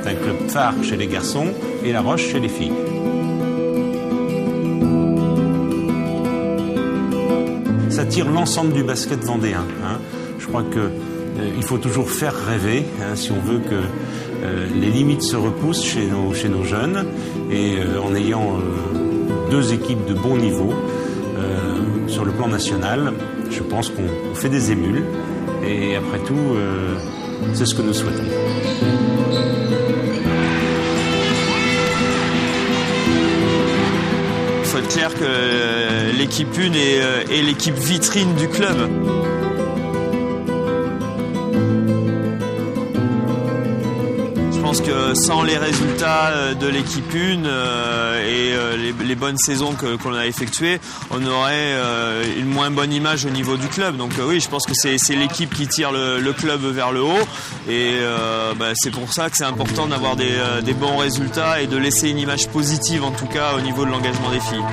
est un club phare chez les garçons et La Roche chez les filles. Ça tire l'ensemble du basket vendéen. Je crois qu'il faut toujours faire rêver si on veut que les limites se repoussent chez nos jeunes et en ayant deux équipes de bon niveau sur le plan national, je pense qu'on fait des émules et après tout, c'est ce que nous souhaitons. Il faut être clair que l'équipe 1 est l'équipe vitrine du club. Je pense que sans les résultats de l'équipe 1 et les bonnes saisons qu'on a effectuées, on aurait une moins bonne image au niveau du club. Donc oui, je pense que c'est l'équipe qui tire le club vers le haut et c'est pour ça que c'est important d'avoir des bons résultats et de laisser une image positive en tout cas au niveau de l'engagement des filles.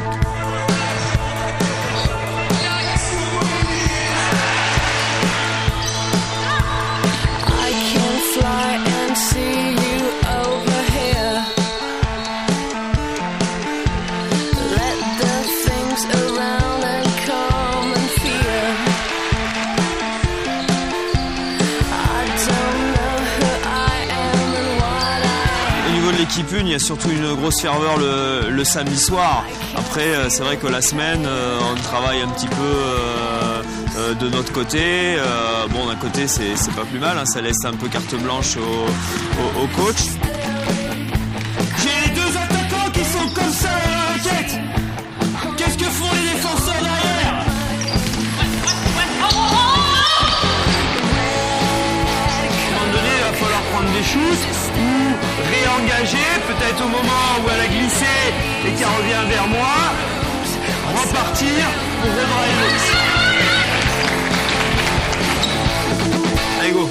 L'équipe 1, il y a surtout une grosse ferveur le samedi soir. Après, c'est vrai que la semaine, on travaille un petit peu de notre côté. Bon, d'un côté, c'est pas plus mal, ça laisse un peu carte blanche au coach. J'ai les deux attaquants qui sont comme ça à la raquette. Qu'est-ce que font les défenseurs derrière? À un moment donné, il va falloir prendre des shoots ou réengager, peut-être au moment où elle a glissé et qu'elle revient vers moi, repartir pour redriver. Allez, go!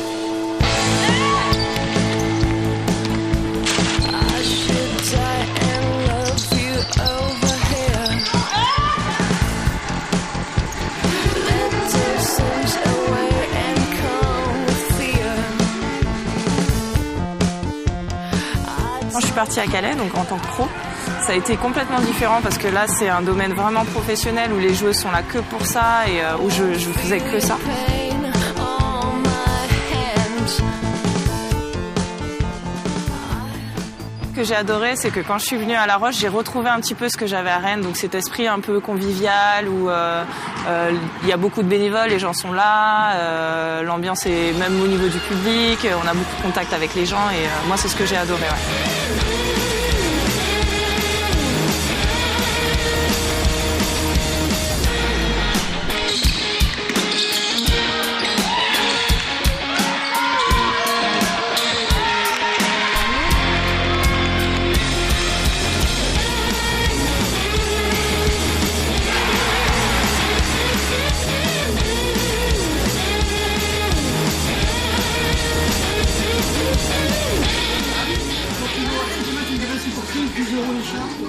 Quand je suis partie à Calais, donc en tant que pro, ça a été complètement différent parce que là, c'est un domaine vraiment professionnel où les joueuses sont là que pour ça et où je faisais que ça. Ce que j'ai adoré, c'est que quand je suis venue à La Roche, j'ai retrouvé un petit peu ce que j'avais à Rennes, donc cet esprit un peu convivial où il y a beaucoup de bénévoles, les gens sont là, l'ambiance est même au niveau du public, on a beaucoup de contact avec les gens et moi c'est ce que j'ai adoré. Ouais.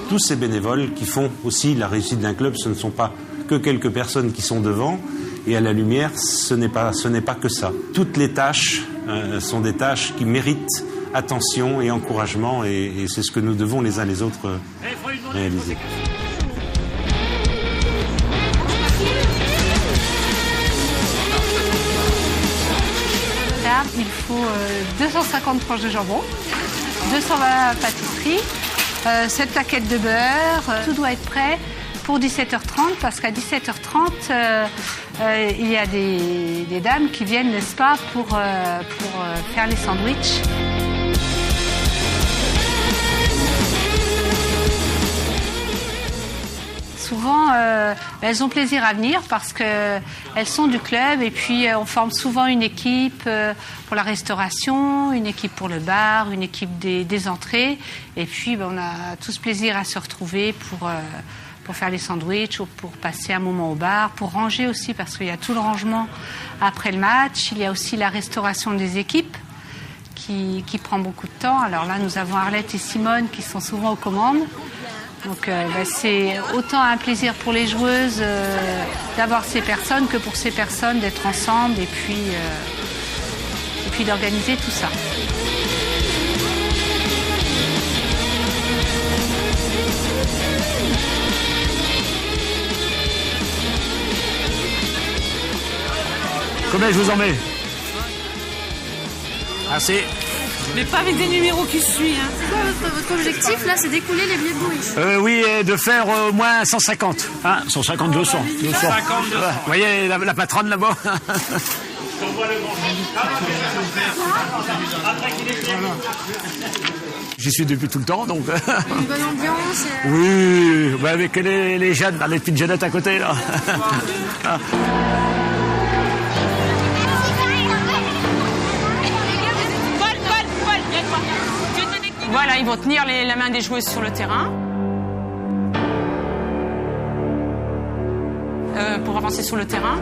Tous ces bénévoles qui font aussi la réussite d'un club, ce ne sont pas que quelques personnes qui sont devant. Et à la lumière, ce n'est pas que ça. Toutes les tâches sont des tâches qui méritent attention et encouragement. Et c'est ce que nous devons les uns les autres réaliser. Là, il faut 250 tranches de jambon, 220 pâtisseries, 7 plaquettes de beurre. Tout doit être prêt pour 17h30 parce qu'à 17h30, il y a des dames qui viennent, n'est-ce pas, pour faire les sandwichs. Souvent, elles ont plaisir à venir parce qu'elles sont du club et puis on forme souvent une équipe pour la restauration, une équipe pour le bar, une équipe des entrées. Et puis on a tous plaisir à se retrouver pour faire les sandwichs ou pour passer un moment au bar, pour ranger aussi parce qu'il y a tout le rangement après le match. Il y a aussi la restauration des équipes qui prend beaucoup de temps. Alors là, nous avons Arlette et Simone qui sont souvent aux commandes. Donc c'est autant un plaisir pour les joueuses d'avoir ces personnes que pour ces personnes d'être ensemble et puis d'organiser tout ça. Combien je vous en mets? Assez. Mais pas avec des numéros qui suivent. Hein. C'est quoi votre objectif là? C'est d'écouler les billets de Bourriche? Oui, et de faire au moins 150. Hein, 150, 200. 200. 200. Vous voyez la patronne là-bas? J'y suis depuis tout le temps, donc. Une bonne ambiance. Oui, bah avec les jeunes, les petites jeunettes à côté là. Voilà, ils vont tenir la main des joueuses sur le terrain pour avancer sur le terrain.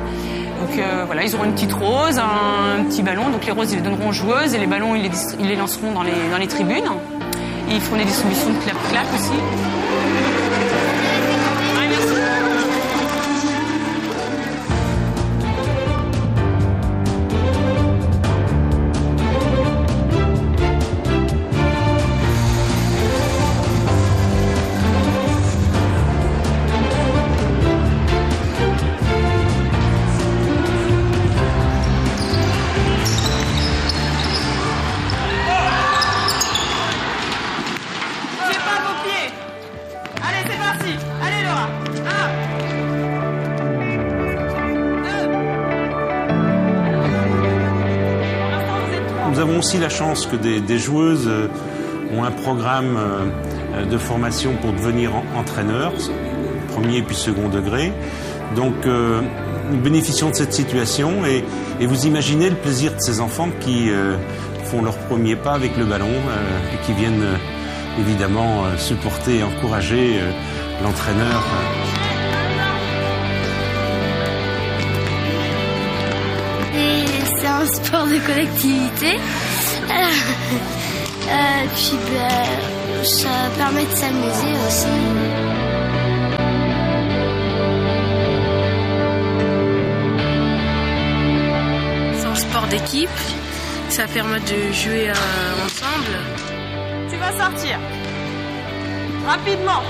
Donc voilà, ils auront une petite rose, un petit ballon. Donc les roses, ils les donneront aux joueuses et les ballons, ils les lanceront dans les tribunes. Et ils feront des distributions de clap-clap aussi. Ouais, merci. Nous avons aussi la chance que des joueuses ont un programme de formation pour devenir entraîneurs, premier puis second degré. Donc nous bénéficions de cette situation et vous imaginez le plaisir de ces enfants qui font leur premier pas avec le ballon et qui viennent évidemment supporter et encourager l'entraîneur. C'est un sport de collectivité. Puis ça permet de s'amuser aussi. C'est un sport d'équipe. Ça permet de jouer ensemble. Tu vas sortir. Rapidement.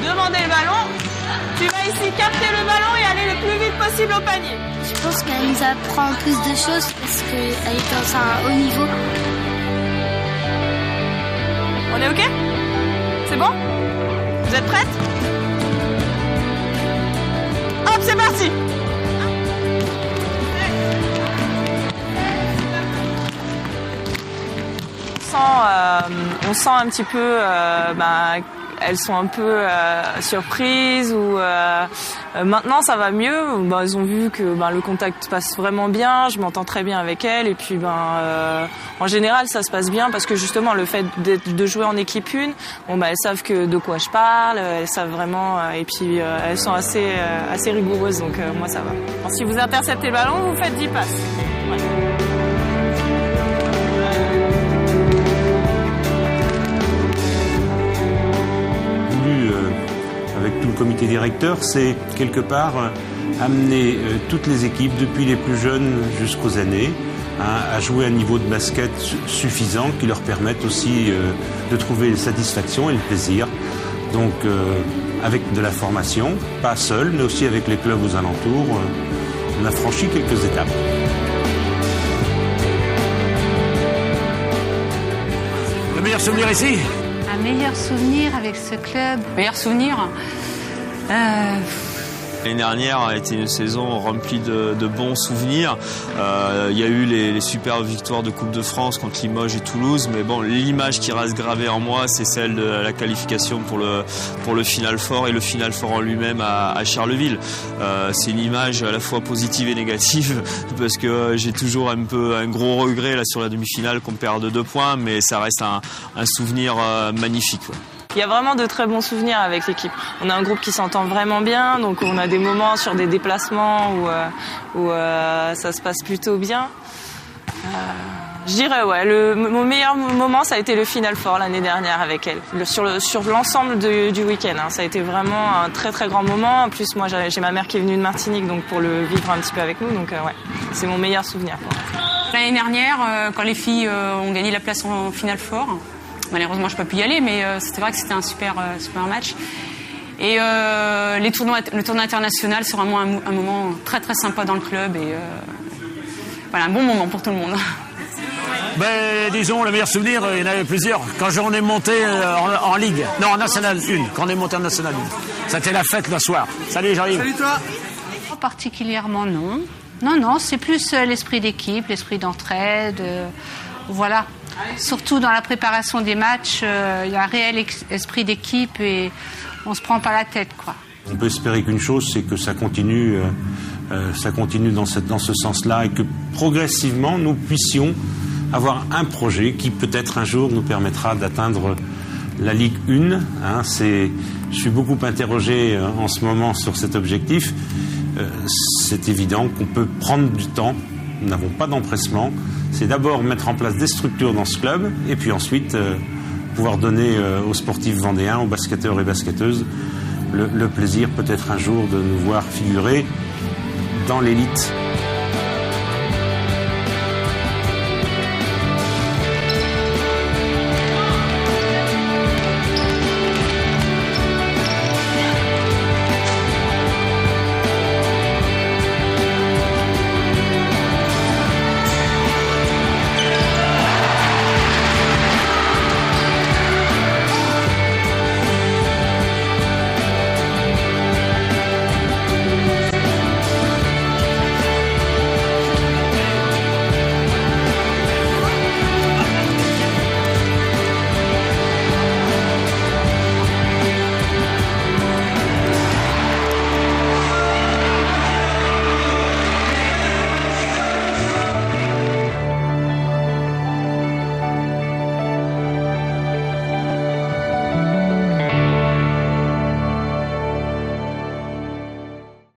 Demander le ballon. Tu vas ici capter le ballon et aller le plus vite possible au panier. Je pense qu'elle nous apprend plus de choses parce qu'elle est dans un haut niveau. On est OK? C'est bon? Vous êtes prêtes? Hop, c'est parti! On sent un petit peu elles sont un peu surprises ou maintenant ça va mieux. Elles ont vu que le contact passe vraiment bien, je m'entends très bien avec elles et puis en général ça se passe bien parce que justement le fait de jouer en équipe une, elles savent de quoi je parle, elles savent vraiment et puis elles sont assez rigoureuses donc moi ça va. Alors, si vous interceptez le ballon, vous faites 10 passes. Ouais. Avec tout le comité directeur, c'est quelque part amener toutes les équipes, depuis les plus jeunes jusqu'aux aînés, à jouer à un niveau de basket suffisant qui leur permette aussi de trouver la satisfaction et le plaisir. Donc avec de la formation, pas seul, mais aussi avec les clubs aux alentours, on a franchi quelques étapes. Le meilleur souvenir ici? Un meilleur souvenir avec ce club. Meilleur souvenir L'année dernière a été une saison remplie de bons souvenirs. Il y a eu les superbes victoires de Coupe de France contre Limoges et Toulouse, mais bon, l'image qui reste gravée en moi, c'est celle de la qualification pour le Final Four et le Final Four en lui-même à Charleville. C'est une image à la fois positive et négative parce que j'ai toujours un gros regret là sur la demi-finale qu'on perd de 2 points, mais ça reste un souvenir magnifique. Ouais. Il y a vraiment de très bons souvenirs avec l'équipe. On a un groupe qui s'entend vraiment bien, donc on a des moments sur des déplacements où ça se passe plutôt bien. Je dirais mon meilleur moment ça a été le Final Four l'année dernière avec elle, sur l'ensemble du week-end. Ça a été vraiment un très très grand moment. En plus moi j'ai ma mère qui est venue de Martinique donc pour le vivre un petit peu avec nous, donc c'est mon meilleur souvenir. L'année dernière, quand les filles ont gagné la place en Final Four, malheureusement, je n'ai pas pu y aller, mais c'était vrai que c'était un super match. Et le tournoi international, c'est vraiment un moment très très sympa dans le club. Et voilà, un bon moment pour tout le monde. Ben, disons, le meilleur souvenir, il y en avait plusieurs. Quand on est monté en Ligue, non, en National 1, quand on est monté en National 1. C'était la fête le soir. Salut, j'arrive. Salut toi. Particulièrement, non. Non, c'est plus l'esprit d'équipe, l'esprit d'entraide. Voilà. Surtout dans la préparation des matchs, il y a un réel esprit d'équipe et on se prend pas la tête, quoi. On peut espérer qu'une chose, c'est que ça continue dans ce sens-là et que progressivement, nous puissions avoir un projet qui peut-être un jour nous permettra d'atteindre la Ligue 1. Je suis beaucoup interrogé en ce moment sur cet objectif. C'est évident qu'on peut prendre du temps, nous n'avons pas d'empressement. C'est d'abord mettre en place des structures dans ce club et puis ensuite pouvoir donner aux sportifs vendéens, aux basketteurs et basketteuses le plaisir peut-être un jour de nous voir figurer dans l'élite.